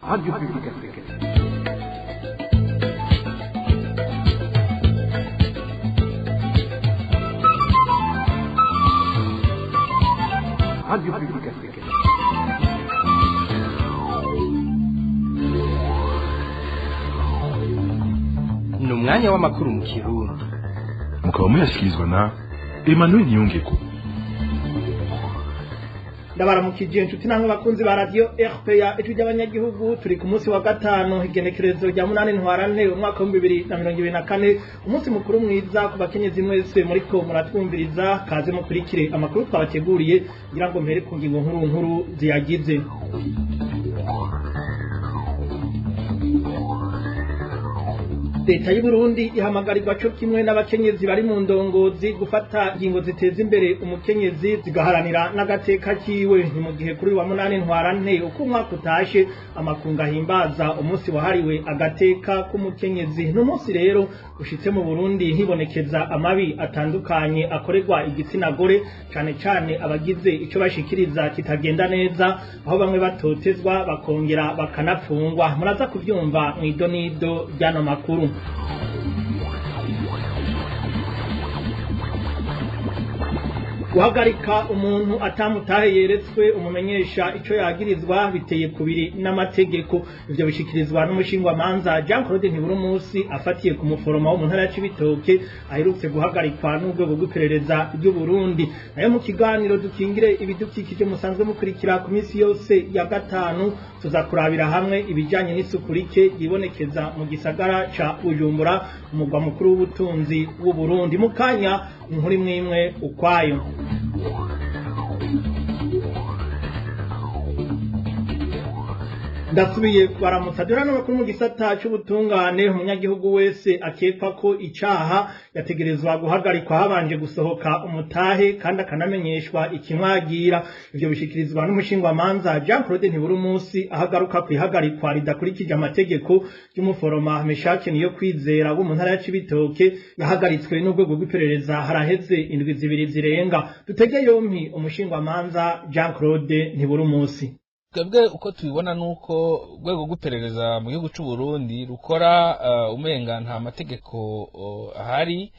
Radio Publique Africaine. Radio Publique Africaine. Ni umwanya w'amakuru mu Kirundi. Mukaba muyashyikirizwa na Emmanuel Nyongeko. Ndabaramukije inshuti namwe bakunzi ba radio RPA etu ry'abanyagihugu turi ku munsi wa gatanu igenekerezo rya 8 ntwarante umwaka wa 2024 umunsi mukuru mwiza ku bakenyezi mwese muriko muratwumviriza kaze mukurikire amakuru twabateguriye kugira ngo mpere ku ngingo nkuru ziyagize. Leta y'u Burundi ihamagarirwa cyo kimwe n'abakenyezi bari mu ndongozi gufata ingingo ziteza imbere umukenyezi zigaharanira n'agateka kiwe. Ni mu gihe kuri wa 8 ntwarante uko umwaka utashe amakunga himbaza umunsi wahariwe agateka k'umukenyezi. N'umunsi rero ushitse mu Burundi hibonekeza amabi atandukanye akorerwa igitsina gore cyane cyane abagize ico bashikiriza kitagenda neza, aho bamwe batotezwa bakongera bakanapfungwa. Muraza kuvyumva mu idonido ryano makuru. Guhagarika umuntu atamutahe yeretswe umumenyesha ico yagirizwa biteye kubiri n'amategeko. Ivyo bishikirizwa n'umushingwamanza Jean Claude Ntiburumusi afatiye ku muforoma wo mu ntara ya Cibitoke aherutse guhagarikwa n'urwego rw'iperereza ry'u Burundi. Nayo mu kiganiro dukingire ibidukikije musanzwe mukurikira ku minsi yose ya gatanu tuzakurabira hamwe ibijanye n'isuku rike yibonekeza mu gisagara ca Bujumbura umugwa mukuru w'ubutunzi w'u Burundi. Mukanya inkuru imwe ukwayo. Ndasubiye kubaramutsa dore n'amakuru mu gisata cy'ubutungane. Umunyagihugu wese akekwa ko icaha yategerezwa guhagarikwa habanje gusohoka umutahe kandi akanamenyeshwa ikimwagira. Ivyo bishikirizwa n'umushingwamanza Jean Claude Ntiburumusi ahagaruka kwihagarikwa ridakurikije amategeko y'umuforoma Meshake niyo kwizera wo mu ntara ya Cibitoke yahagaritswe n'urwego rw'iperereza haraheze indwi zibiri zirenga. Dutege yompi umushingwamanza Jean Claude Ntiburumusi. Twebwe uko tubibona nuko urwego rw'iperereza mu gihugu cy'u Burundi rukora umenga nta mategeko ahari.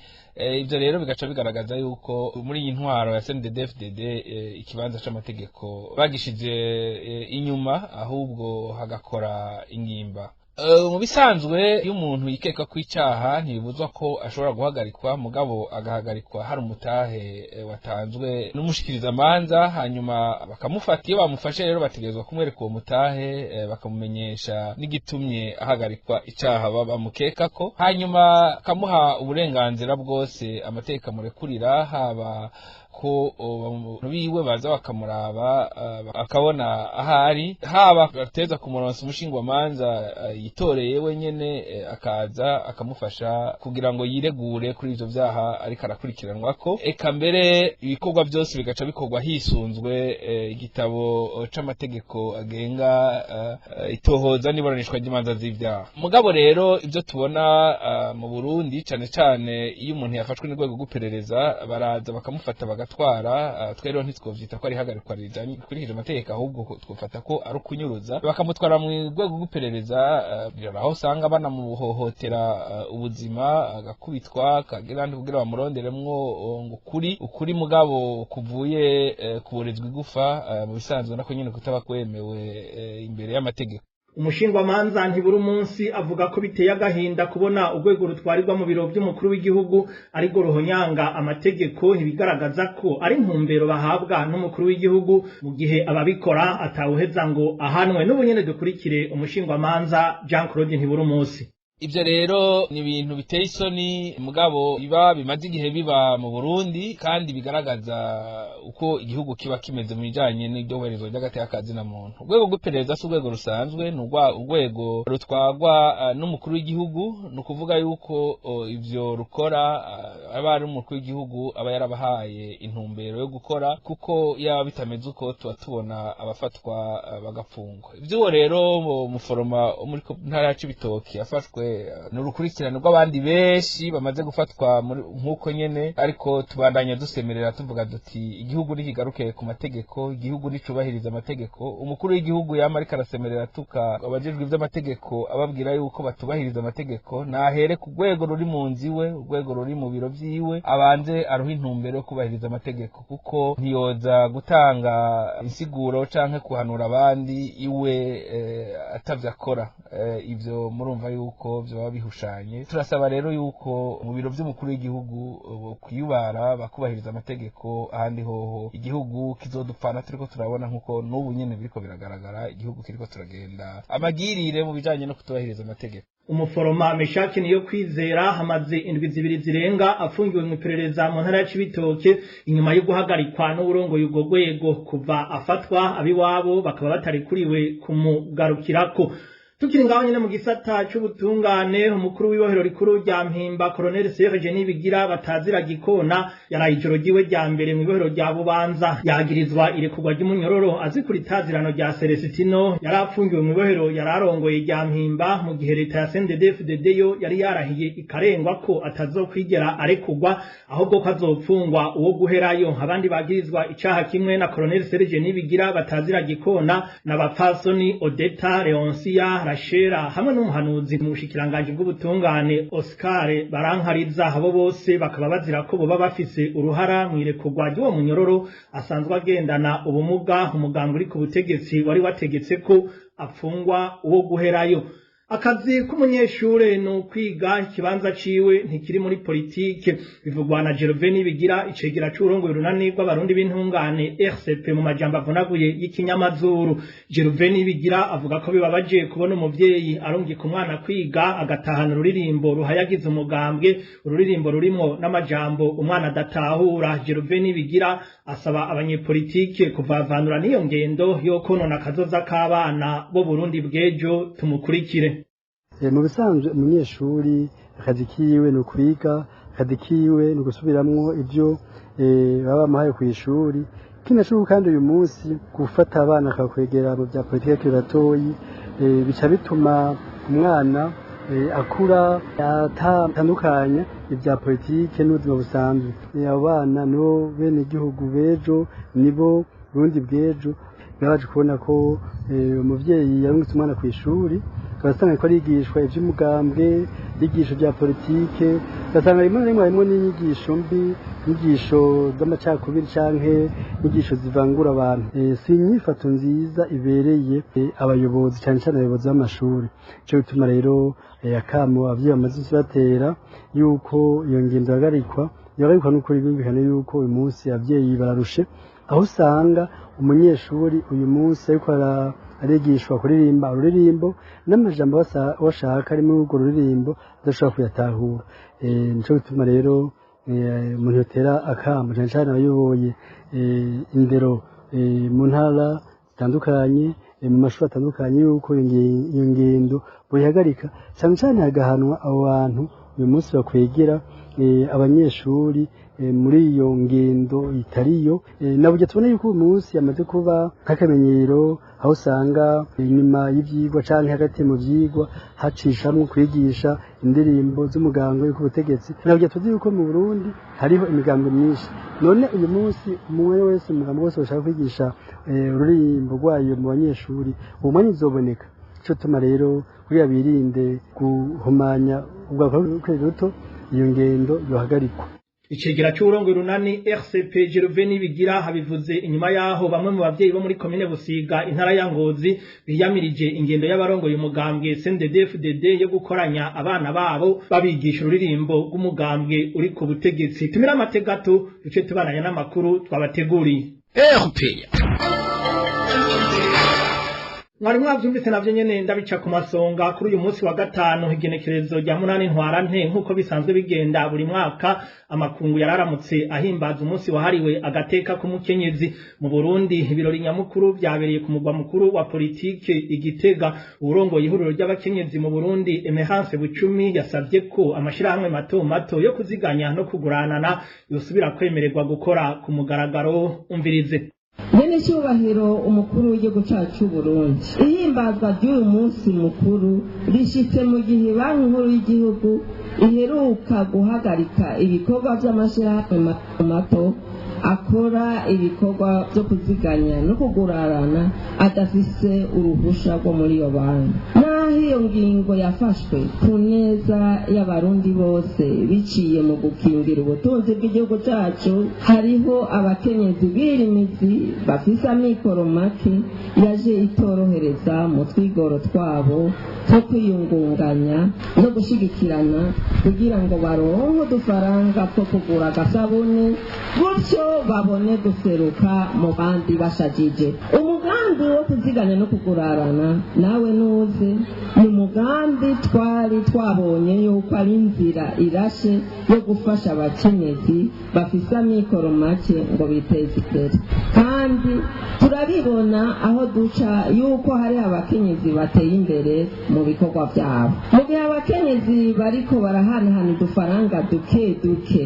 Ibyo rero bigaca bigaragaza yuko muri iyi ntwaro ya CNDD-FDD ikibanza c'amategeko bagishije inyuma ahubwo hagakora ingimba. Mu bisanzwe iyo umuntu yikeka ko icyaha ntibibuzwa ko ashobora guhagarikwa, mugabo agahagarikwa hari umutahe watanzwe n'umushikirizamanza hanyuma bakamufata. Iyo bamufashe rero bategerezwa kumwereka uwo mutahe bakamumenyesha n'igitumye ahagarikwa icyaha bamukekako, hanyuma kamuha uburenganzira bwose amategeko amurekurira, haba ko biwe baza bakamuraba akabona ahari, haba ateza kumuronsa umushingwamanza yitoreye wenyene akaza akamufasha kugira ngo yiregure kuri ivyo vyaha ariko arakurikiranwako. Eka mbere ibikorwa byose bigaca bikorwa hisunzwe igitabo c'amategeko agenga itohoza n'iburanishwa ry'imanza z'ivyaha. Mugabo rero ivyo tubona mu Burundi cane cane iyo umuntu yafashwe n'urwego rw'iperereza baraza bakamufata bagatwara, twero ntitwovyita ko ari hagarikwa rikurikije amategeko, ahubwo twofata ko ari ukunyuruza, bakamutwara mu rwego rw'iperereza. Aho usanga banamuhohotera ubuzima, agakubitwa kagira ndi kugira bamuronderemwo ngo ukuri mugabo kuvuye kuborezwa igufa, mu bisanzwe nako nyine kutaba kwemewe imbere y'amategeko. Umushingwamanza Ntiburumusi avuga ko biteye agahinda kubona urwego rutwarirwa mu biro by'umukuru w'igihugu ariko ruhonyanga amategeko, ibigaragaza ko ari intumbero bahabwa n'umukuru w'igihugu mu gihe ababikora atawuheza ngo ahanwe. N'ubunyene dukurikire umushingwamanza Jean Claude Ntiburumusi. Ivyo rero ni ibintu biteye isoni, mugabo bimaze igihe biba mu Burundi kandi bigaragaza uko igihugu kiba kimeze mu bijanye n'iryoherezwa ry'agateka na muntu. Urwego rw'iperereza si urwego rusanzwe, ni urwego rutwagwa n'umukuru w'igihugu. Ni ukuvuga yuko ivyo rukora aba ari umukuru w'igihugu aba yarabahaye intumbero yo gukora, kuko yaba bitameze uko tuba tubona abafatwa bagapfungwa. Ivyo rero muforoma muri ntara ya Cibitoke afashwe n'urukurikirane rw'abandi benshi bamaze gufatwa nk'uko nyene ariko tubandanya dusemerera tuvuga duti igihugu nikigaruke ku mategeko, igihugu nicubahiriza amategeko. Umukuru w'igihugu yama ariko arasemerera tuka abajejwe ivy'amategeko ababwira yuko batubahiriza amategeko, nahere ku rwego ruri mu nziwe, urwego ruri mu biro vyiwe, abanze aruha intumbero yo kubahiriza amategeko, kuko ntiyoza gutanga insiguro canke kuhanura abandi iwe atavyo akora. Ivyo murumva yuko vyoba bihushanye. Turasaba rero yuko mu biro vy'umukuru w'igihugu kwiyubara bakubahiriza amategeko, ahandi hoho igihugu kizodupfana turiko turabona nkuko n'ubu nyene biriko biragaragara, igihugu kiriko turagenda amagirire mu bijanye no kutubahiriza amategeko. Umuforoma Meshaki niyo kwizera hamaze indwi zibiri zirenga afungiwe mu iperereza mu ntara ya Cibitoke inyuma yo guhagarikwa n'uburongoye ubwo rwego kuva afatwa abiwabo bakaba batarikuriwe kumugarukirako. Tukiri ngaho nyene mu gisata c'ubutungane, umukuru w'ibohero rikuru rya Mpimba Colonel Serge Nibigira batazira gikona yaraye ijoro ryiwe rya mbere mu ibohero rya Bubanza. Yagirizwa irekurwa ry'umunyororo azikura itazirano rya Celestino yari afungiwe mu ibohero yararongoye rya Mpimba, mu gihe leta ya CNDD-FDD yo yari yarahiye ikarengwa ko atazokwigera arekurwa ahubwo ko azopfungwa uwo guherayo. Abandi bagirizwa icaha kimwe na Colonel Serge Nibigira batazira gikona na bapfasoni Odeta Leoncia Rashera hamwe n'umuhanuzi mu bushikiranganje bw'ubutungane Oscar Barankariza. Abo bose bakaba bazira ko boba bafise uruhara mu irekurwa ry'uwo munyororo asanzwe agendana ubumuga. Umuganga uri ku butegetsi wari wategetse ko apfungwa uwo guherayo. Akazi k'umunyeshure no kwiga ikibanza ciwe ntikiri muri politike, bivugwa na Gervais Nibigira icegera c'urongoye urunani rw'abarundi b'intungane RCP mu majambo avunaguye y'ikinyamazuru. Gervais Nibigira avuga ko bibabaje kubona umuvyeyi arungika umwana kwiga agatahana ururirimbo ruhayagiza umugambwe, ururirimbo rurimwo n'amajambo umwana adatahura. Gervais Nibigira asaba abanyepolitike kuvavanura n'iyo ngendo yo konona kazoza k'abana bo Burundi bw'ejo. Tumukurikire. Mu bisanzwe umunyeshuri akazi kiwe no kwiga, akazi kiwe no gusubiramwo ivyo baba bamuhaye ku ishuri. Kinashuru kandi uyu munsi gufata abana akakwegera mu bya politike batoyi bica bituma umwana akura atandukanye ibya politike n'ubuzima busanzwe. Abo bana no bene igihugu bejo nibo Burundi bw'ejo. Birabaje kubona ko umuvyeyi yarungitse umwana ku ishuri basanga ko arigishwa ivy'umugambwe, yigisho bya politike, basanga rimwe na rimwe harimo n'inyigisho mbi, inyigisho z'amacakubiri canke inyigisho zivangura abantu. Si inyifato nziza ibereye abayobozi cyane cyane abayobozi b'amashuri. Ico bituma rero akamo abavyeyi bamaze batera yuko iyo ngendo yagarikwa n'ukuri bimvikana yuko uyu munsi abavyeyi bararushe, aho usanga umunyeshuri uyu munsi ariko arigishwa kuririmba ururirimbo n'amajambo washaka ari muri urwo ruririmbo adashobora kuyatahura. Nico bituma rero umuntu yotera akamo cyane cyane abayoboye indero mu ntara zitandukanye, mu mashuri atandukanye, yuko iyo ngendo boyihagarika cyane cyane hagahanwa abo bantu uyu munsi bakwegera abanyeshuri muri iyo ngendo itariyo. Naburya tubona yuko uyu munsi yamaze kuba nk'akamenyero, aho usanga inyuma y'ivyigwa canke hagati mu vyigwa hacishamwo kwigisha indirimbo z'umugambwe yo ku butegetsi. Naburya tuzi yuko mu Burundi hariho imigambo myinshi. None uyu munsi umwe wese umugambo wose bashaka kwigisha ururirimbo rwayo mu banyeshuri, uwo mwanya uzoboneka. Ico tuma rero kugira birinde guhumanya ubwoko ruto, iyo ngendo yohagarikwa. Icegera c'urongoye urunani RCP Gervais Nibigira habivuze inyuma yaho bamwe mu bavyeyi bo muri komine Busiga intara ya Ngozi biyamirije ingendo y'abarongoye umugambwe CNDD-FDD yo gukoranya abana babo babigisha ururirimbo rw'umugambwe uri ku butegetsi. Tumira amategato duce tubananya n'amakuru twabateguriye. Mwari mwavyumvise navyo nyene ndabica ku masonga. Kuri uyu munsi wa gatanu igenekerezo rya 8 ntwarante nkuko bisanzwe bigenda buri mwaka, amakungu yararamutse ahimbaza umunsi wahariwe agateka k'umukenyezi. Mu Burundi ibirori nyamukuru byabereye ku mugwa mukuru wa politike Igitega. Urongoye ihuriro ry'abakenyezi mu Burundi Emerance Bucumi yasavye ko amashirahamwe mato mato yo kuziganya no kuguranana yosubira kwemererwa gukora ku mugaragaro. Umvirize. nyene cyubahiro umukuru w'igihugu cyacu Burundi ihimbazwa ry'uyu munsi mukuru rishitse mu gihe banki nkuru y'igihugu iheruka guhagarika ibikorwa by'amashirahamwe mato akora ibikorwa byo kuziganya no kugurarana adafise uruhusha rwo muri iyo banki. Naho iyo ngingo yafashwe ku neza y'abarundi bose biciye mu gukingira ubutunzi bw'igihugu cyacu, hariho abakenyezi birimizi bafise amikoro make yaje itorohereza mu twigoro twabo two kwiyungunganya no gushigikirana kugira ngo baronke udufaranga two kugura agasabune gutyo babone guseruka mu bandi bashajije. Umugambi wo kuziganya no kugurarana nawe nuze ni umugambi twari twabonye yuko ari inzira irashe yo gufasha abakenyezi bafise amikoro make ngo biteze imbere, kandi turabibona aho duca yuko hari abakenyezi bateye imbere mu bikorwa byabo. Mu gihe abakenyezi bariko barahanahana udufaranga duke duke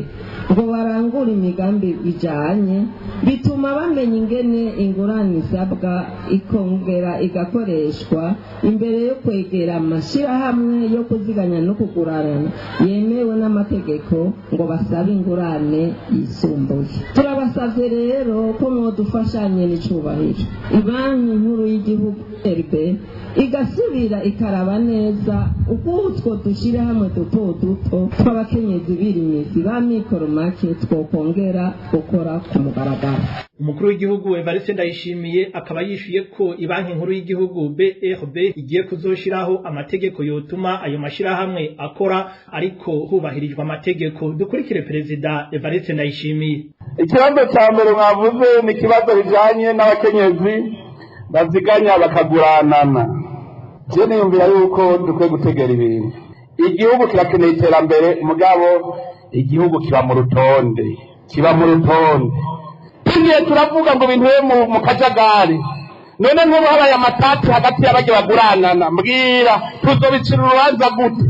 ngo barangura imigambi bijanye, bituma bamenya ingene ingurane isabwa ikongera igakoreshwa imbere yo kwegera amashirahamwe yo kuziganya no kugurarana yemewe n'amategeko ngo basabe ingurane yisumbuye. Turabasavye rero ko mwodufashanye n'icubahiro ibanki nkuru y'igihugu RB igasubira ikaraba neza uko utwo dushire hamwe duto duto tw'abakenyezi birimizi ba mikoro make twokongera gukora ku mugaragaro. Umukuru w'igihugu Evariste Ndayishimiye akaba yishuye ko ibanki nkuru y'igihugu BRB igiye kuzoshiraho amategeko yotuma ayo mashirahamwe akora ariko hubahirijwe amategeko. Dukurikire Perezida Evariste Ndayishimiye. Ikibazo cya mbere mwavuze ni ikibazo bijanye n'abakenyezi baziganya bakaguranana. Je niyumvira yuko dukwiye gutegera ibintu. Igihugu kirakeneye iterambere, mugabo igihugu kiba mu rutonde. Tugiye turavuga ngo ibintu mu kajagari. None nk'ubu habaye amatati hagati y'abaje baguranana, mbwira tuzobicira urubanza gute?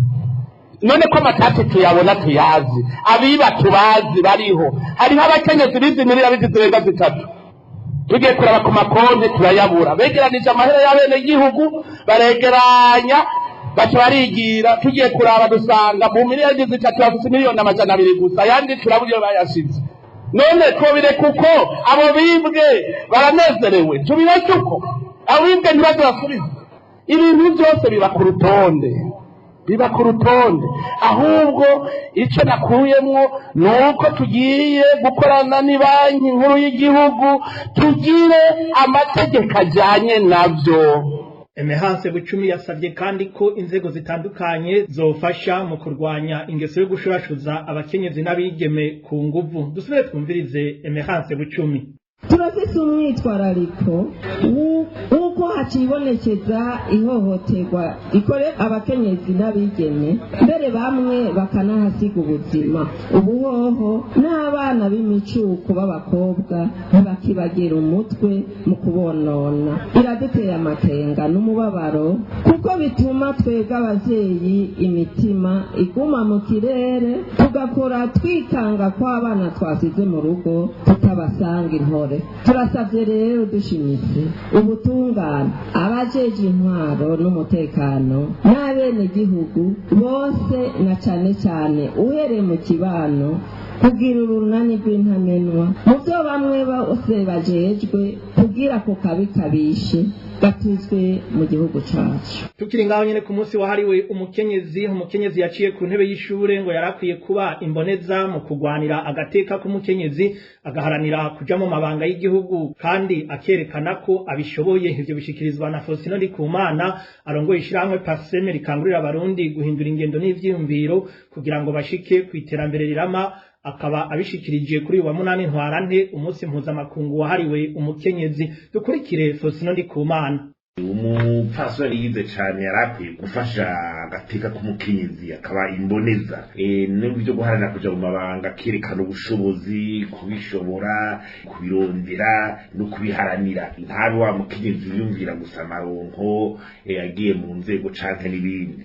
None ko amatati tuyabona tuyazi, abiba tubazi bariho. Hariho abakenyezi bizimirira bizirenga zitatu. Tugiye kuraba ku makonti turayabura, begeranije amahera y'abene igihugu baregeranya baca barigira. Tugiye kuraba dusanga mu miliyoni zitatu bafite miliyoni 200 gusa, yandi turaburiyo bayashize. None twobire kuko abo bibwe baranezerewe, tubireke uko abo bibwe ntibazasubiza. Ibintu byose biba ku rutonde, ahubwo icyo nakuyemwo nuko tugiye gukorana n'ibanki nkuru y'igihugu, tugire amategeko ajyanye nabyo. Emehanse Bucumi yasabye kandi ko inzego zitandukanye zofasha mu kurwanya ingeso yo gushurashuza abakenyezi n'abigeme ku nguvu. Dusubire twumvirize Emehanse Bucumi. Turafise umwitwarariko uko hakibonekeza ihohoterwa rikorera abakenyezi n'abigeme, mbere bamwe bakanahasiga ubuzima. Ubuhoho n'abana b'imicuko b'abakobwa ntibakibagera umutwe mu kubonona. Biraduteye amakenga n'umubabaro kuko bituma twebwe abavyeyi imitima iguma mu kirere, tugakora twikanga ko abana twasize mu rugo tutabasanga intore. Turasavye rero dushimitse ubutungane, abajeje intwaro n'umutekano n'abene gihugu bose, na cane cane uhereye mu kibano, kugira urunani rw'intamenwa mu byo bamwe bose bajejwe kugira ko kabi kabishe batuzwe mu gihugu cyacu. Tukiri ngaho nyene ku munsi wahariwe umukenyezi yaciye ku ntebe y'ishure ngo yarakwiye kuba imboneza mu kugwanira agateka k'umukenyezi, agaharanira kuja mu mabanga y'igihugu kandi akerekana ko abishoboye. Ivyo bishikirizwa na Faustino Ndikumana arongoye ishirahamwe Parseme rikangurira abarundi guhindura ingendo n'ivyiyumviro kugira ngo bashike ku iterambere rirama. Akaba abishikirije kuri wa 8 Ntwarante, umunsi mpuzamakungu wahariwe umukenyezi. Dukurikire Faustino Ndikumana. Umupfasoni yize cyane yarakwiye gufasha agateka k'umukenyezi akaba imboneza n'ibyo guharanira kuja mu mabanga, kerekana ubushobozi, kubishobora, kubirondera no kubiharanira. Ntabe wa mukenyezi yumvira gusa amaronko yagiye mu nzego canke n'ibindi.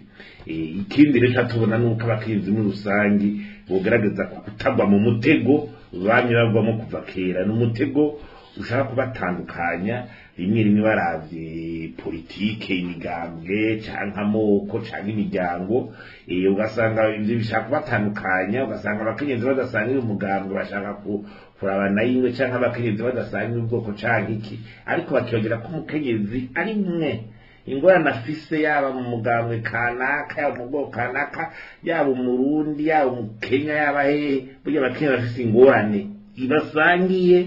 Ikindi rero tubona nuko abakenyezi muri rusangi bogerageza kutagwa mu mutego banyuragwamo kuva kera, n'umutego ushaka kubatandukanya rimwe rimwe baravye politike imigambwe canke amoko canke imiryango ugasanga ivyo bishaka kubatandukanya ugasanga abakenyezi badasangira umugambwe bashaka kurabana yiwe canke abakenyezi badasangira ubwoko canke iki ariko bakiyongera ko umukenyezi ari mwe ingorane afise yaba mu mugambwe kanaka yaba mu bwoko kanaka yaba umurundi yaba umukenya yaba hehe burya abakenyezi bafise ingorane ibasangiye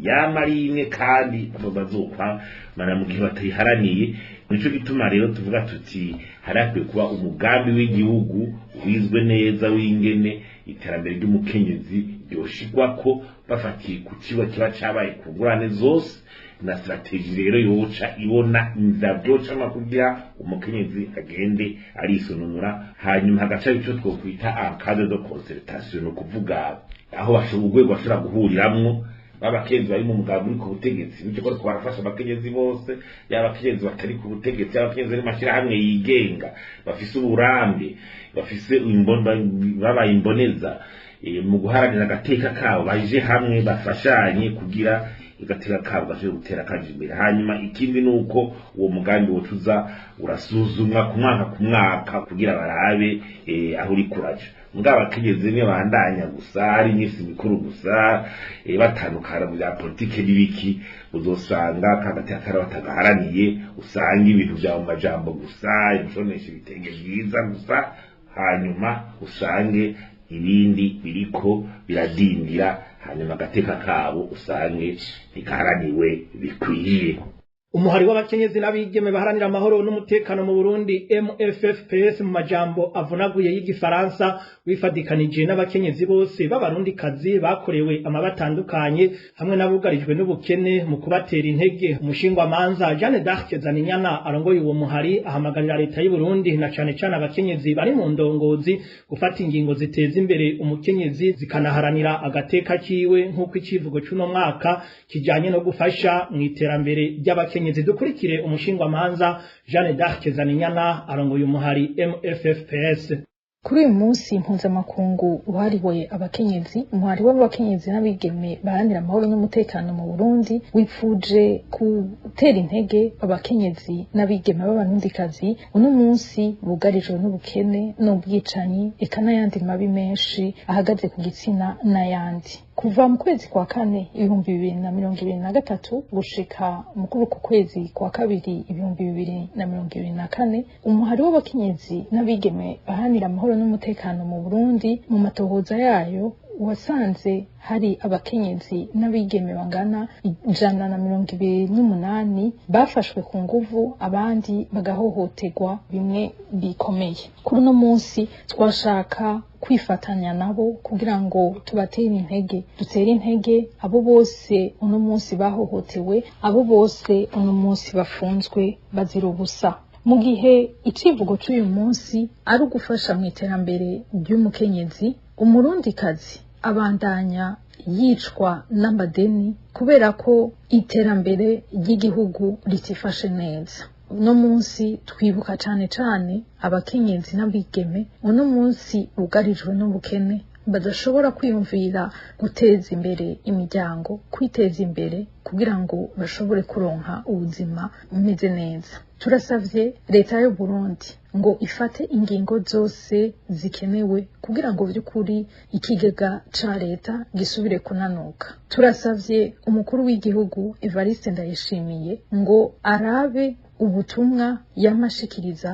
yamari imwe kandi bazokwa mara mu gihe batayiharaniye nico gituma rero tuvuga tuti harakwiye kuba umugambi w'igihugu wizwe neza w'ingene iterambere ry'umukenyezi ryoshigwako bafatiye ku kiba cabaye ku ngurane zose na strategie rero yoca ibona inzabyoca kugira umukenyezi agende arisununura hanyuma hagaca ico twokwita en cadre de concertation no kuvuga aho bashobora urwego bashobora guhuriramwo babakenzi bari mu mugambi uri ku butegetsi nico ko barafasha abakenyezi bose y'abakenyezi batari ku butegetsi y'abakenyezi ari mashira hamwe yigenga bafise uburambe bafise babaye imboneza mu guharanira agateka kabo baje hamwe bafashanye kugira igateka kabo gashobora gutera kaje imbere hanyuma ikindi nuko uwo mugambi wotuza urasuzumwa ku mwaka kugira barabe aho uri kuraje mbwa abakenyezi ne bandanya gusa ari nyisi mikuru gusa batandukana mu bya politike n'ibiki uzosanga kagateka kara batagaharaniye usanga ibintu bya majambo gusa ibishonesha bitenge byiza gusa hanyuma usange ibindi biriko biradindira hanyuma agateka kabo usange ntikaraniwe bikwiye umuhari w'abakenyezi n'abigeme baharanira amahoro n'umutekano mu Burundi MFFPS mu majambo avunaguye y'igifaransa wifadikanije n'abakenyezi bose b'abarundi kazi bakorewe amabatandukanye hamwe nabugarijwe n'ubukene mu kubatera intege umushingwa manza Jeanne d'Arc Zaninyana arongoye uwo muhari ahamagarira leta y'u Burundi na cane cane abakenyezi bari mu ndongozi gufata ingingo ziteza imbere umukenyezi zikanaharanira agateka kiwe nk'uko icivugo cy'uno mwaka kijanye no gufasha mu iterambere ry'abakenyezi dukurikire umushingwa manza Jeanne d'Arc Zaninyana arongoye umuhari MFFPS. Kuri uyu munsi mpuzamakungu uhariwe abakenyezi umuhari w'abakenyezi n'abigeme baharanira amahoro n'umutekano mu Burundi wifuje gutera intege abakenyezi n'abigeme b'abarundikazi uno munsi bugarijwe n'ubukene n'ubwicanyi eka n'ayandi mabi menshi ahagaze ku gitsina n'ayandi. Kuva mu kwezi kwa kane 2023 gushika mu kuruko kwezi kwa kabiri 2024 umuhari w'abakenyezi n'abigeme baharanira amahoro n'umutekano mu Burundi mu matohoza yayo wasanze hari abakenyezi n'abigeme bangana 128 bafashwe ku nguvu abandi bagahohoterwa bimwe bikomeye. Kuri no munsi twashaka kwifatanya nabo kugira ngo tubatere intege dutere intege abo bose uno munsi bahohotewe abo bose uno munsi bafunzwe bazira ubusa. Mu gihe icivugo cy'uyu munsi ari ugufasha mu iterambere ry'umukenyezi umurundikazi abandanya yicwa n'amadeni kubera ko iterambere ry'igihugu ritifashe neza. Uno munsi twibuka cane cane abakenyezi n'abigeme uno munsi ugarijwe n'ubukene badashobora kwiyumvira guteza imbere imiryango kwiteza imbere kugira ngo bashobore kuronka ubuzima bumeze neza. Turasavye leta y'u Burundi ngo ifate ingingo zose zikenewe kugira ngo vy'ukuri ikigega ca leta gisubire kunanuka. Turasavye umukuru w'igihugu Evariste Ndayishimiye ngo arabe ubutumwa yamashikiriza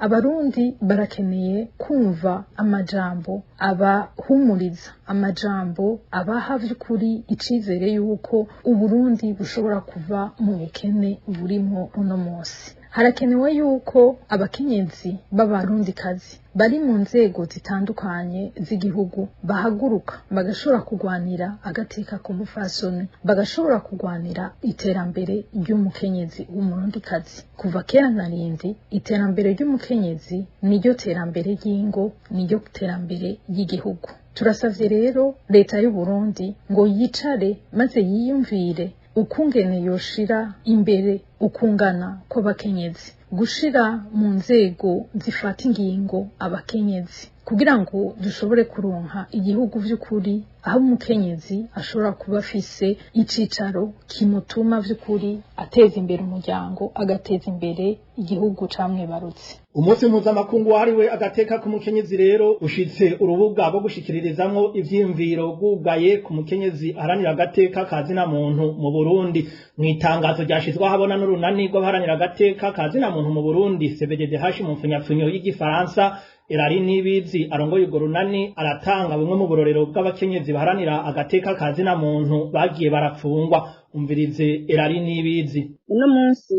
abarundi barakeneye kumva amajambo abahumuriza amajambo abaha vy'ukuri icizere yuko Uburundi bushobora kuva mu bukene burimo uno munsi. Harakenewe yuko abakenyezi b'abarundikazi bari mu nzego zitandukanye z'igihugu bahaguruka bagashobora kugwanira agateka k'umufasoni bagashobora kugwanira iterambere ry'umukenyezi w'umurundikazi. Kuva kera na rindi iterambere ry'umukenyezi niryo terambere ry'ingo niryo terambere ry'igihugu. Turasavye rero leta y'u Burundi ngo yicare maze yiyumvire ukungene yoshira imbere ukungana kw'abakenyezi gushira mu nzego zifata ingingo abakenyezi kugira ngo dushobore kuronka igihugu vy'ukuri aho umukenyezi ashobora kuba afise icicaro kimutuma vy'ukuri ateza imbere umuryango agateza imbere igihugu camwibarutse. Umunsi mpuzamakungu wahariwe agateka k'umukenyezi rero ushitse urubuga rwo gushikiririzamwo ivyiyumviro rwugaye ku mukenyezi aharanira agateka kazina muntu mu Burundi. Mw'itangazo ryashizwe ahabona n'urunani rw'abaharanira agateka kazina muntu mu Burundi CBDH mu mfunyapfunyo y'Igifaransa, Erari Nibizi arongoye urwo runani aratanga bumwe mu burorero bw'abakenyezi baharanira agateka kazina muntu bagiye barapfungwa. Umvirize Erari Nibizi. Uno munsi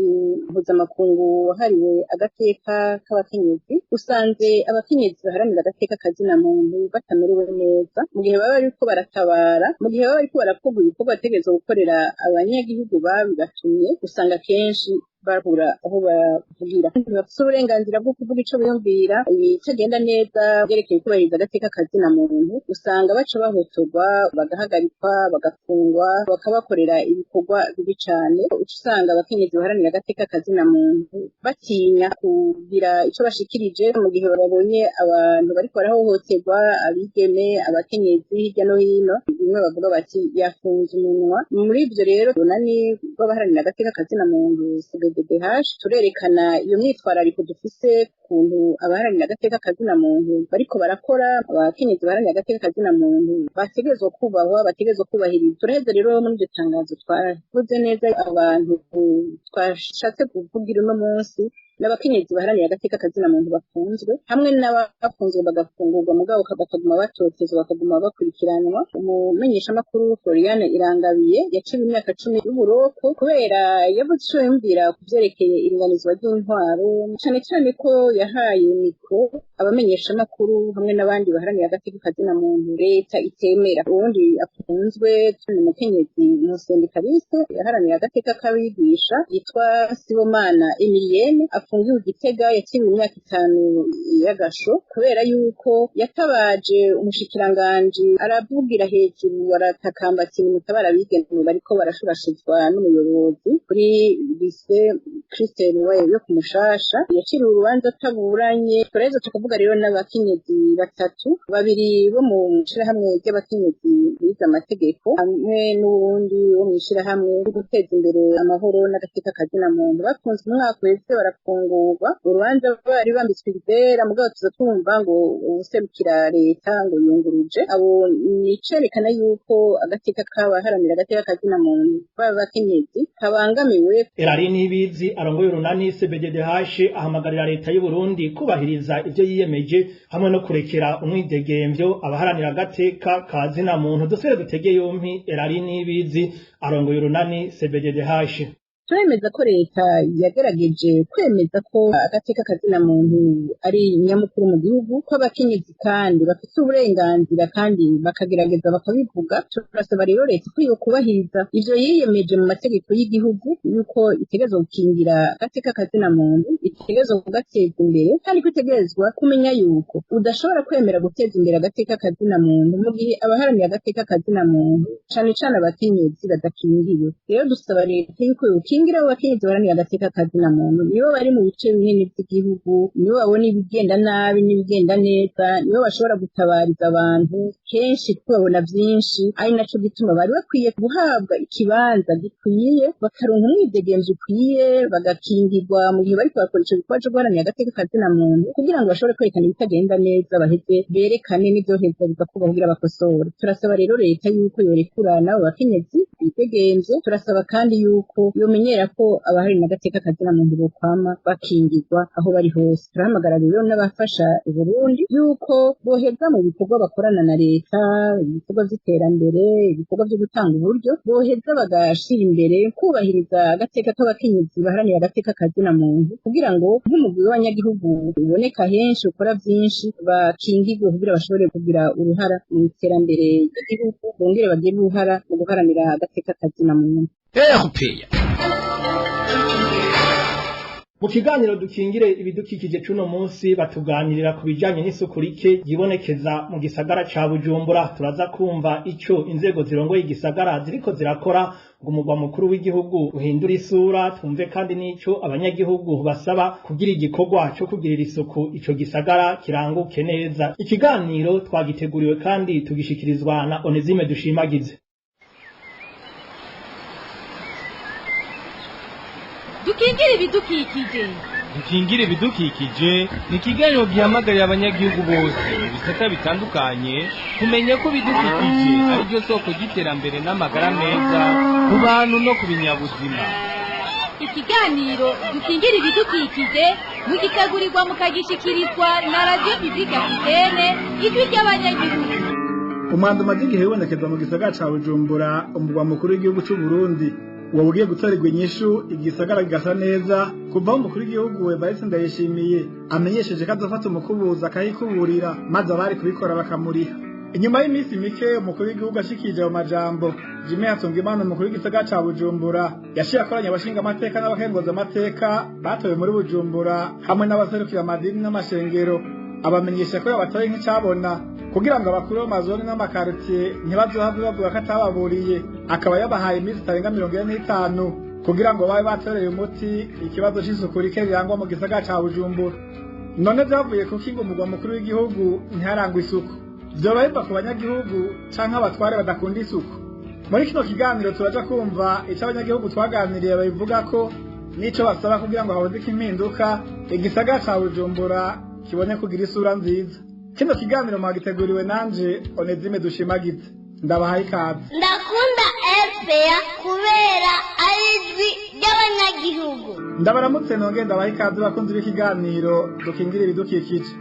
mpuzamakungu wahariwe agateka k'abakenyezi usanze abakenyezi baharanira agateka kazina muntu batamerewe neza mu gihe baba bariko baratabara, mu gihe baba bariko baravuga ibikorwa bategerezwa gukorera abanyagihugu babibatumye, usanga kenshi babura aho bavugira. Bafise uburenganzira bwo kuvuga ico biyumvira, ibitagenda neza byerekeye kubahiriza agateka kazina muntu, usanga baca bahotorwa, bagahagarikwa, bagafungwa, bakabakorera ibikorwa bibi cane. Usanga abakenyezi baharanira agateka kazina muntu batinya kugira ico bashikirije mu gihe babonye abantu bariko barahohoterwa, abigeme, abakenyezi hirya no hino, bimwe bavuga bati yafunze umunwa. Muri ivyo rero runani rw'abaharanira agateka kazina muntu CBDH turerekana iyo myitwarariko dufise kuntu abaharanira agateka kazina muntu bariko barakora, abakenyezi baharanira agateka kazina muntu bategerezwa kubahwa, bategerezwa kubahiriza. Turaheza rero muri iryo tangazo twavuze neza abantu twashatse kuvugira uno munsi n'abakenyezi baharanira agateka kazina muntu bafunzwe, hamwe n'abafunzwe bagafungurwa mugabo bakaguma batotezwa, bakaguma bakurikiranwa. Umumenyeshamakuru Floriane Irangabiye yaciwe imyaka 10 y'uburoko kubera yavuze ico yumvira ku vyerekeye iringanizwa ry'intwaro, cane cane ko yahaye mikro abamenyeshamakuru hamwe n'abandi baharanira agateka kazina muntu leta itemera. Uwundi afunzwe tuni mukenyezi umusendikaliste yaharanira agateka k'abigisha yitwa Sibomana Emilienne, afungiwe Gitega, yaciwe imyaka 5 y'agasho kubera yuko yatabaje umushikiranganje aravugira hejuru aratakamba ati mutabara bigeme bariko barashurashizwa n'umuyobozi kuri lycée Christian Way yo kumushasha. Yaciriwe urubanza taburanye. Turezo tukavuga rero n'abakenyezi batatu, babiri bo mu shirahamwe ry'abakenyezi bize amategeko hamwe n'uwundi wo mu shirahamwe ryo guteza imbere amahoro n'agateka kazina muntu bafunzwe umwaka wese barafungurwa. Urubanza bari bambitswe ibera mugabo tuzatumva ngo userukira leta ngo yunguruje abo, nicerekana yuko agateka k'abaharanira agateka kazina muntu b'abakenyezi kabangamiwe. Erari Nibizi arongoye urunani CBDH ahamagarira leta y'u Burundi kubahiriza ivyo yiyemeje hamwe no kurekera umwidegemvyo abaharanira agateka kazina muntu. Dusere dutege yompi Erari Nibizi arongoye urunani CBDH. Turemeza ko leta yagerageje kwemeza ko agateka kazina muntu ari nyamukuru mu gihugu, ko abakenyezi kandi bafite uburenganzira kandi bakagerageza bakabivuga. Turasaba rero leta ko yo kubahiriza ivyo yiyemeje mu mategeko y'igihugu, yuko itegerezwa gukingira agateka kazina muntu, itegerezwa kugateza imbere, kandi ko itegerezwa kumenya yuko udashobora kwemera guteza imbere agateka kazina muntu mu gihe abaharanira agateka kazina muntu cane cane abakenyezi badakingiwe. Rero dusaba leta yuko kingira abakenyezi baharanira agateka kazina muntu nibo bari mu bice binini by'igihugu, nibo babona ibigenda nabi n'ibigenda neza, nibo bashobora gutabariza abantu kenshi kubabona byinshi. Ari naco gituma bari bakwiye guhabwa ikibanza gikwiye, bakaronka umwidegemvyo ukwiye, bagakingirwa mu gihe bariko bakora ico gikorwa co guharanira agateka kazina muntu, kugira ngo bashobore kwerekana ibitagenda neza, baheze berekane n'ivyoheza bigakuba kugira bakosora. Turasaba rero leta yuko yorekurana abo bakenyezi bidegemvye. Turasaba kandi yuko yomenyera ko abaharanira agateka kazina muntu bokwama bakingirwa aho bari hose. Turahamagara rero n'abafasha u Burundi yuko boheza mu bikorwa bakorana na leta, ibikorwa vy'iterambere, ibikorwa vyo gutanga uburyo, boheza bagashira imbere kubahiriza agateka k'abakenyezi baharanira agateka kazina muntu, kugira ngo nk'umugwi w'abanyagihugu uboneka henshi ukora vyinshi, bakingirwe kugira bashobore kugira uruhara mu iterambere ry'igihugu, bongere bagire uruhara mu guharanira agateka kazina muntu. Mu kiganiro dukingire ibidukikije cuno munsi batuganirira ku bijanye n'isuku rike yibonekeza mu gisagara ca Bujumbura. Turaza kumva ico inzego zirongoye igisagara ziriko zirakora ngo umugwa mukuru w'igihugu uhindura isura, twumve kandi n'ico abanyagihugu basaba kugira igikorwa co kugirira isuku ico gisagara kiranguke neza. Ikiganiro twagiteguriwe kandi tugishikirizwa na Onezime Dushimagize. Dukingire ibidukikije. Dukingire ibidukikije ni ikiganiro gihamagarira abanyagihugu bose mu bisata bitandukanye kumenya ko ibidukikije ari byo soko ry'iterambere n'amagara meza ku bantu no ku binyabuzima. Ikiganiro dukingire ibidukikije mugitegurirwa mukagishikirizwa na Radio Publique Africaine ijwi ry'abanyagihugu. Umwanda umaze igihe wibonekeza mu gisagara ca Bujumbura, umugwa mukuru w'igihugu c'u Burundi. Uwo ugiye gutorerwa inyishu igisagara gigasa neza kuva aho umukuru w'igihugu Evariste Ndayishimiye amenyesheje ko azofata umukubuza akayikuburira maze abari kubikora bakamuriha. Inyuma y'iminsi mike umukuru w'igihugu ashikije ayo majambo, Jimmy Hatungimana umukuru w'igisagara ca Bujumbura yashiye akoranya abashinga amateka n'abakenguza amateka batowe muri Bujumbura hamwe n'abaserukira amadini n'amashengero, abamenyesha ko yabatoye nk'icabona kugira ngo abakuru b'amazoni n'amakaritiye ntibazohave bavuga ko atababuriye. Akaba yabahaye iminsi itarenga 45 kugira ngo babe batoreye umuti ikibazo c'isuku rike rirangwa mu gisagara ca Bujumbura. None vyavuye kuko ngo umugwa mukuru w'igihugu ntiharangwa isuku, vyoba biva ku banyagihugu canke abatware badakunda isuku. Muri kino kiganiro turaja kumva ico abanyagihugu twaganiriye babivuga ko n'ico basaba kugira ngo haboneke impinduka igisagara ca Bujumbura kibone kugira isura nziza. Kino kiganiro mwagiteguriwe nanje Onezime Dushimagize. Ndabahaye ikaze. Ndakunda RPA kubera arizwi ry'abanyagihugu. Ndabaramutse nonge ndabahaye ikaze bakunzi b'ikiganiro dukingire ibidukikije.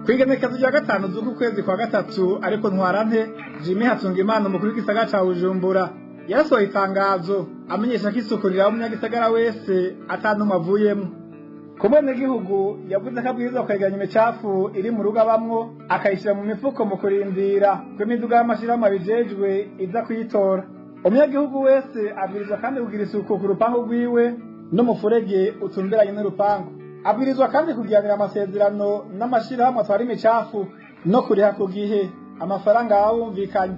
Kwigenekezo rya 5 z'uku kwezi kwa gatatu ariko ntwarante Jimmy Hatungimana umukuru w'igisagara ca Bujumbura yarasohoye itangazo amenyesha ko isuku riraho umunyagisagara wese atanumwe avuyemo. Kubone gihugu yavuze ko abwirizwa kwegeranya imicafu iri mu rugo abamwo akayishira mu mifuko mu kurindira ko imiduga y'amashirahamwe abijejwe iza kuyitora. Umunyagihugu wese abwirizwa kandi kugira isuku ku rupangu rwiwe n'umufurege utumberanye n'urupangu. Abwirizwa kandi kugiranira amasezerano n'amashirahamwe atwara imicafu no kuriha ku gihe amafaranga yawumvikanye.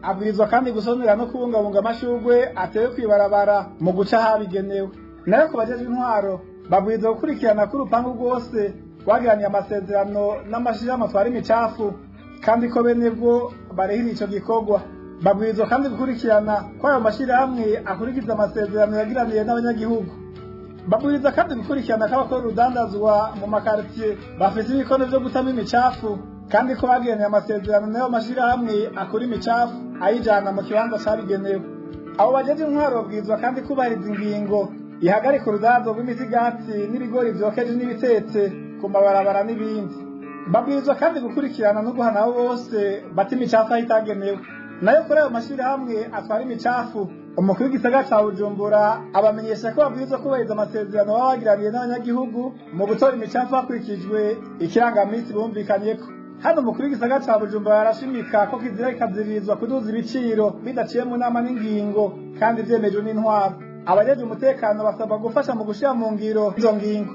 Abwirizwa kandi gusonera no kubungabunga amashurwe atewe kwibarabara mu guca habigenewe. Nayo kubajejwe intwaro babwirizwa gukurikirana ko urupangu rwose rwagiraniye amasezerano n'amashirahamwe atwara imicafu kandi ko bene bwo barehira ico gikorwa. Babwirizwa kandi gukurikirana ko ayo mashirahamwe akurikiza amasezerano yagiraniye n'abanyagihugu. Babwirizwa kandi gukurikirana ko abakora urudandazwa mu makaritiye bafise ibikono vyo gutama imicafu kandi ko bagiraniye amasezerano n'ayo mashirahamwe akora imicafu ayijana mu kibanza cabigenewe. Abo bajeje intwaro babwirizwa kandi kubahiriza ingingo ihagarika urudandazo rw'imisigati n'ibigori vyokeje n'ibitetse ku mabarabara n'ibindi. Babwirizwa kandi gukurikirana no guhana abo bose bata imicafu aho itagenewe. Nayo kuri ayo mashirahamwe atwara imicafu umukuru w'igisagara ca Bujumbura abamenyesha ko babwirizwa kubahiriza amasezerano baba bagiraniye n'abanyagihugu mu gutora imicafu hakurikijwe ikirangamisi bumvikanyeko. Hano umukuru w'igisagara ca Bujumbura yarashimika ko kizira kikazirizwa kuduza ibiciro bidaciye mu nama n'ingingo kandi vyemejwe n'intwaro. Abajeje umutekano basabwa gufasha mu gushira mu ngiro izo ngingo.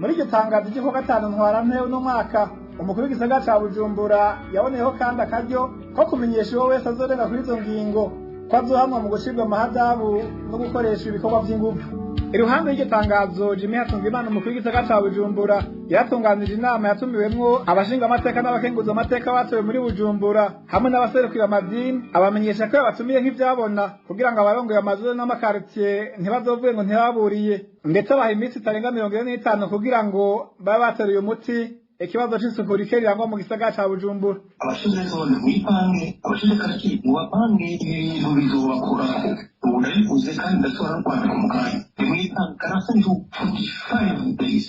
Muri iryo tangazo ry'uko 5 ntwarante no mwaka umukuru w'igisagara ca Bujumbura yaboneyeho kandi akaryo ko kumenyesha uwo wese azorenga kuri izo ngingo ko azohamwa mu gushirwa amahadabu no gukoresha ibikorwa vy'ingufu. Iruhande y'iryo tangazo Jimmy Hatungimana umukuru w'igisagara ca Bujumbura yatunganije inama yatumiwemwo abashinga amateka n'abakenguza amateka batowe muri Bujumbura hamwe n'abaserukira amadini, abamenyesha ko yabatumiye nk'ivyabona kugira ngo abarongoye amazuru n'amakaritiye ntibazovuye ngo ntibaburiye, ndetse abaha iminsi itarenga 45 kugira ngo babe bateruye umuti ikibazo c'isuku rike rirangwa mu gisagara ca Bujumbura. Abashinzwe zone mwipange abashinzwe kariki mubapange ibintu bizobakorako ubunabivuze kandi ndashobora no kwandika mu kanya mwipange karasani 45 days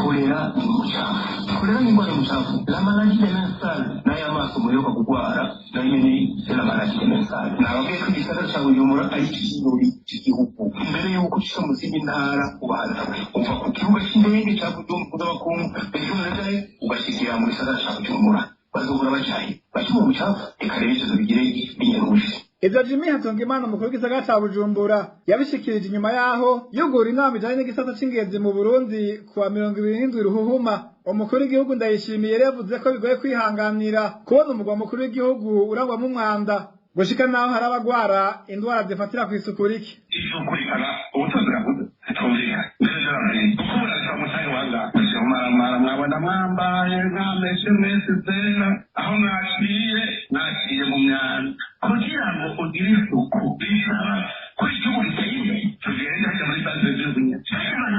kolera ni indwara y'umucafu la maladie de mensale nayo amaso muheruka kugwara nayo ni la maladie de mensale nababwiye ko igisagara ca Bujumbura ari ikirori cy'igihugu mbere y'uko kica mu zindi ntara ubaza uva ku kibuga c'indege ca Bujumbura bakungu ejo naraye ugashikira mu gisagara ca Bujumbura bazobura bacaye baca mu mucafu eka rero ivyo bigire binyarushe Ivyo Jimmy Hatungimana umukuru w'igisagara ca Bujumbura yabishikirije inyuma yaho yugura inama ijanye n'igisata c'ingenzi mu Burundi kuwa 27 Ruhuhuma. Umukuru w'igihugu Ndayishimiye yavuze ko bigoye kwihanganira kubona umugwa mukuru w'igihugu urangwamwo umwanda gushika naho hari abagwara indwara zifatira kw'isuku rike. Kurikana ubutunzi bwavuze tumvira ukubura samutayi wanga mara mwabona mwambaye nkameshe mwese zera aho mwaciye mu myanda kugira ngo ugire isuku bisaba kuri igihugu giteye tugenda hajya muri base z'igihugu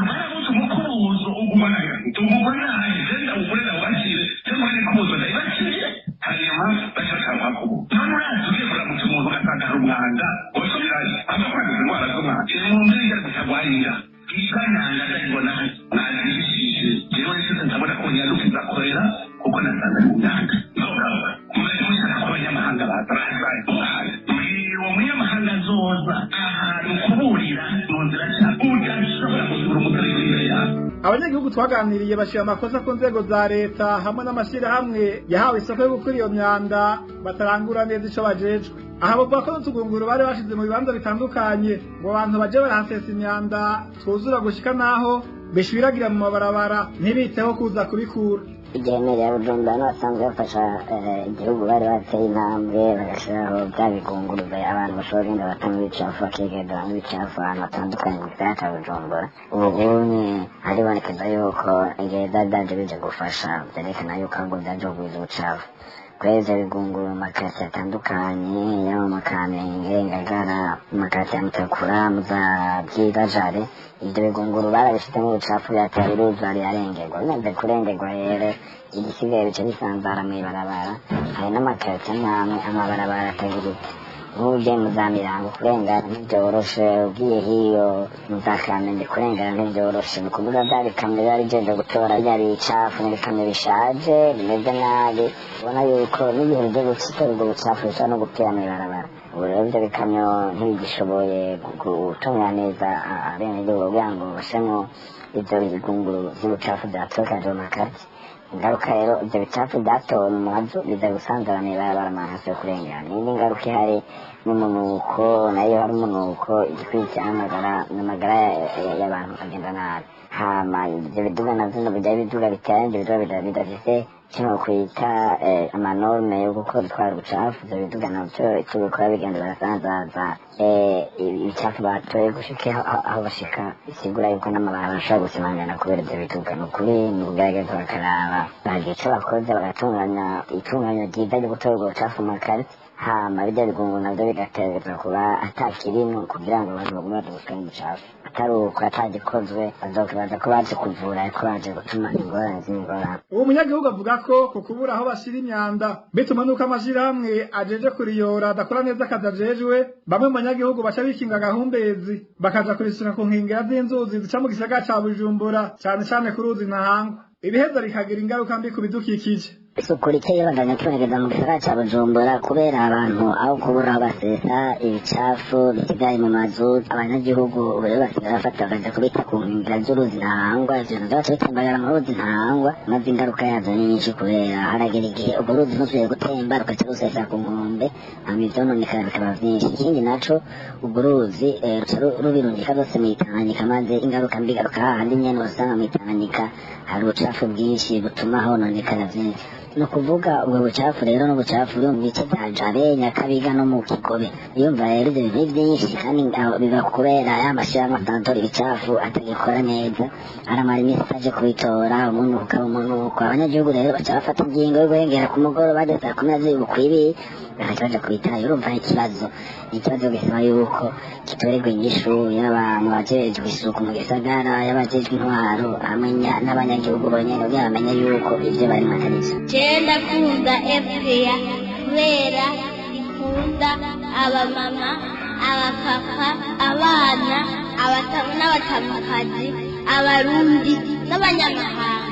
barabuze umukubuzo ugumana tumubona agenda ukorera wakire cyangwa ni kubuzo ndayibakiriye hanyuma bashaka kubu none tugiye kuramutsa umuntu ugasanga hari umwanda wasubirayo abakwanduza indwara z'umwanda mu mbere gutagwarira ikanyanga ndayibona nazibishije jewe nsize ndabona ko nyarukiza korera kuko nasanga ari umwanda mushaka ko abanyamahanga batarazaye uwo munyamahanga azoza ahantu kuburira mu nzira cyangwa udashobora gusura umutari w'imbere yawe. Abanyagihugu twaganiriye bashira amakosa ku nzego za leta hamwe n'amashirahamwe yahawe isoko yo gukura iyo myanda batarangura neza ico bajejwe. Aha bavuga ko n'utugunguru bari bashize mu bibanza bitandukanye ngo abantu baje baransesa imyanda twuzura gushika naho bishwiragira mu mabarabara ntibiteho kuza kubikura. Igemere ya Bujumbura n'abasanzwe bafasha igihugu bari bateye intambwe bagashiraho bya bigunguruza abantu bashobora kugenda batanga ibicafu bakigenda ibicafu ahantu hatandukanye mu gisagara ca Bujumbura. Ubunye haribonekeza yuko igihe byaje bije gufasha vyerekana yuko ahubwo vyaje kugwiza ubucafu kweza bigunguru mu makasi atandukanye yo mu Kamenge Ngagara mu makasi ya Mutakura muza Byiga Jare ibyo bigunguru barabishitemo ubucafu byatera uruzari yarengerwa bimaze kurengerwa rero igisigaye bice bisanzara mw'ibarabara hari n'amakasi amwe amabarabara atagiritse nk'ugiye mu za Mirango kurengana ntibyoroshe ugiye hiyo mu za Kamenge kurengana ntibyoroshe ni ukuvuga bya bikamyo biba bijeje gutora bya bicafu n'ibikamyo bishaje bimeze nabi ubona yuko n'igihe byo gutora ubwo bucafu bishobora no gupfira mw'ibarabara. Ubu rero ibyo bikamyo ntibigishoboye gutunganya neza abenegihugu kugira ngo bashemwo ibyo bigunguru vy'ubucafu vyatokaje mu makati. Ingaruka rero ibyo bicafu byatowe mu mazu biza gusanzara mw'ibarabara amahasi yo kurengana. N'indi ngaruka ihari n'umunuko nayo hari umunuko igikurikira n'amagara y'abantu agenda nabi. Hama ibyo biduga navyo bijya biduga biteye ibiduga bidafise kino kwita amanorme yo gutwara ubucafu. Ibyo biduga navyo icyo bikora bigenda barasanzaza ibicafu batoye gushika aho bashika bisigura yuko n'amabarabara ashobora gusimangana kubera ibyo biduga. Ni ukuri ni ukugerageza bakaraba bagira ico bakoze bagatunganya itunganya ryiza ryo gutora ubwo bucafu mu makaritsiye hama bijya bigungu navyo bigategerezwa kuba atakirimwo kugira ngo abantu bagume badusukanye umucafu atari uko atagikozwe bazokibaza ko baje kuvura ariko baje gutuma ingorane z'ingorane. Uwo munyagihugu avuga ko ku kubura aho bashira imyanda bituma nuko amashirahamwe ajeje kuriyora adakora neza akazi ajejwe. Bamwe mu banyagihugu baca bikinga agahumbezi bakaja kurisura ku nkengera z'inzuzi zica mu gisagara ca Bujumbura cane cane ku ruzi Ntahangwa. Ibiheza bikagira ingaruka mbi ku bidukikije. Isuku rike yibandanya kwibonekeza mu gisagara ca Bujumbura kubera abantu aho kubura aho basesa ibicafu bisigaye mu mazu. Abanyagihugu rero basigaye bafata bakaja kubita ku nkengera z'uruzi Ntahangwa. Ivyo navyo baca bitemberera mu ruzi Ntahangwa maze ingaruka yazo ni nyinshi kubera haragera igihe urwo ruzi ntusubiye gutemba rukaca rusesa ku nkombe hama ivyononekara bikaba vyinshi. Ikindi naco urwo ruzi ruca rubirungika vyose mw'Itanganyika maze ingaruka mbi igaruka hahandi nyene usanga mw'Itanganyika hari ubucafu bwinshi butuma hononekara vyinshi. No kuvuga ubwo bucafu rero n'ubucafu buri mu bice bya Jabe Nyakabiga no mu Kigobe. Yumva rero ibyo bintu byinshi kandi biba kubera y'amashirahamwe atantora ibicafu atagikora neza aramara iminsi ataje kubitora umunuko abanyagihugu rero baca bafata ingingo yo guhengera ku mugoroba bageze saa 10 bukwibi bakaca baja kubitara. Urumva ikibazo gisaba yuko kitorerwa inyishu y'abantu bajejwe isuku mu gisagara y'abajejwe intwaro hamwe n'abanyagihugu bonyene kugira bamenye yuko ivyo bari matarizo. Ndakunda FPA kubera ikunda abamama abapapa abana abatamu n'abatamukazi abarundi n'abanyamahanga.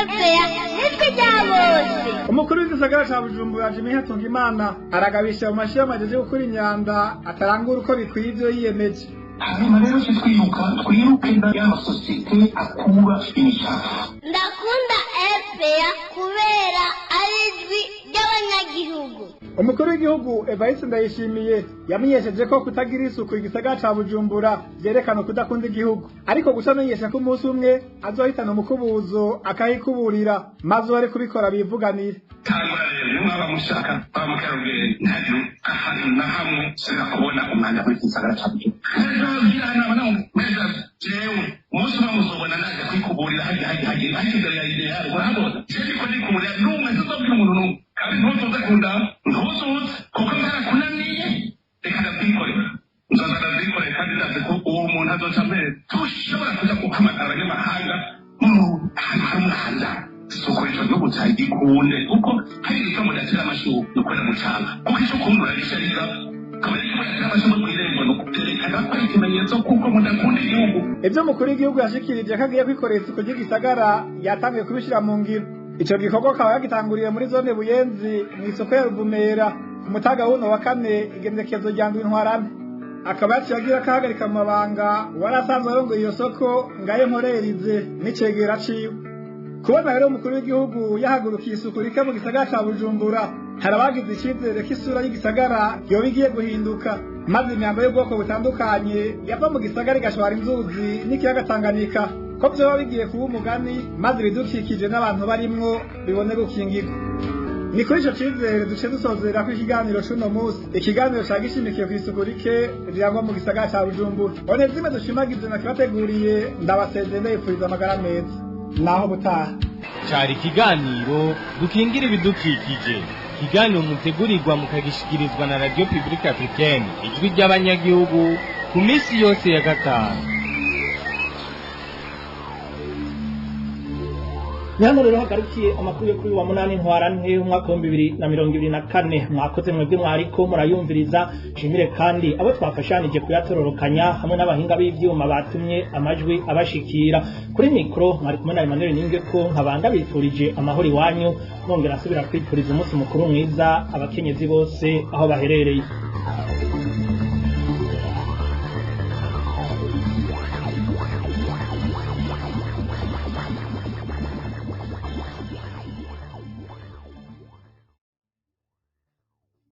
FPA nitwe rya bose. Umukuru w'igisagara ca Bujumbura Jimmy Hatungimana aragabisha mu mashirahamwe ajeje gukora imyanda atarangura uko bikwiye ivyo yiyemeje. hanyuma rero twiruke y'amasosiyete akura imicafu. Ndakunda FPA kubera ari ijwi ry'abanyagihugu. Umukuru umukuru w'igihugu Evariste Ndayishimiye yamenyesheje ko kutagira isuku igisagara ca Bujumbura vyerekana kudakunda igihugu ariko gusa amenyesha ko umunsi umwe azohitana umukubuzo akayikuburira maze bari kubikora bivuganire tangura rero mwaba mushaka bamukerugere ntari ahantu na hamwe sera kubona umwanya kuri gisagara ca Bujumbura jewe umunsi bamuzobona naje kwikuburira hagiye imbere ya ideal urabona jewe ko ndikuburira n'umwe tuzobwira umuntu n'umwe kandi ntuzoze kunda ntuzoze kuko narakunaniye reka ndabyikorera nzoza ndabyikorera kandi ndazi ko uwo muntu azoca mbere tushobora kuja guhamagara abanyamahanga ahantu hari umwanda soko ico gihugu cagikunde kuko hari icyo mudatera amashuka nukwera mucanga kuko ico kundi urarisharira ivyo umukuru w'igihugu yashikirije ko agiye kwikorera isuku ry'igisagara yatangiye kubishira mu ngiro ico gikorwa akaba yagitanguriye muri zone Buyenzi mw'isoko ya Ruvumera ku mutaga wuno wa kane igenekerezo rya ndwi ntwarante akaba yaciye agira akahagarika mu mabanga warasanzwe arongoye iyo soko ngaye Mporerize n'icegera ciwe kubona rero umukuru w'igihugu yahagurukiye isuku rike mu gisagara ca Bujumbura hari abagize icizere ko isura y'igisagara yoba igiye guhinduka maze imyambaro y'ubwoko butandukanye yava mu gisagara igashobora inzuzi n'ikiyaga Tanganyika ko vyoba bigiye kuba umugani maze ibidukikije n'abantu barimwo bibone gukingirwa ni kuri ico cizere duce dusozera ko ikiganiro c'uno musi ikiganiro cagishimikiye kw'isuku rike rirangwa mu gisagara ca Bujumbura one zimwe dushimagize nakibateguriye ndabasezeye ndabifuriza amagara meza naho butaha cari ikiganiro dukingira ibidukikije ikiganiro mutegurirwa mukagishikirizwa na Radio Publique Africaine ijwi ry'abanyagihugu ku misi yose ya gatanu. Nyano rero hagarukiye amakuru yo kuri wa munani ntwarante umwaka wa 2024 mwakoze mwebwe mwariko murayumviriza shimire kandi abo twafashanije kuyatororokanya hamwe n'abahinga b'ivyuma batumye amajwi abashikira kuri mikro mwari kumwe na Emmanuel Ningeko nkabanda bifurije amahoro iwanyu nongera asubira kwifuriza umunsi mukuru mwiza abakenyezi bose aho baherereye.